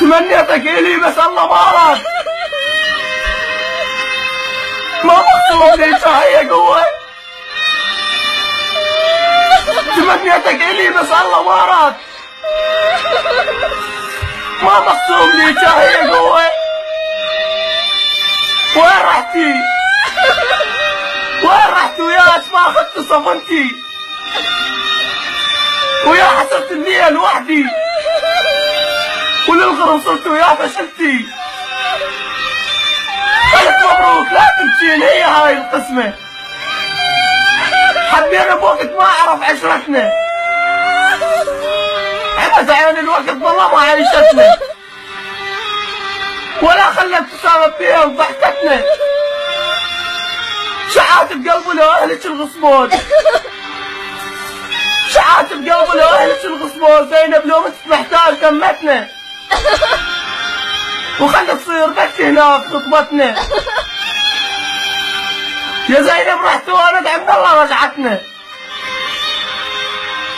تمنيتك إلي بس الله ما أراد. ما مقصود لي هي قوة. تمنيتك إلي بس الله ما أراد. ما مقصود لي هي قوة. وين رحتي؟ وين رحت وياك ما أخذت صفنتي؟ ويا حسبت النية لوحدي وللغرب صرت وياه فشلتي. ألف مبروك لا تنسين هي هاي القسمة. حبينا بوقت ما عرف عشرتنا. عبس عين الوقت والله ما عيشتنا ولا خلت تسامح فيها وضحكتنا. شعات بقلب لأهلك الغصبون. شعات بقلب لأهلك الغصبون. زينب لو مت محتاج دمتنا وخلت تصير بك هناك خطبتنا. يا زينب رحت وانا عند الله رجعتنا.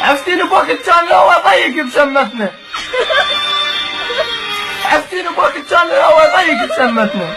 عفتيني بوقت كان الهوا ضيق بشمتنا. عفتيني بوقت كان الهوا ضيق بشمتنا.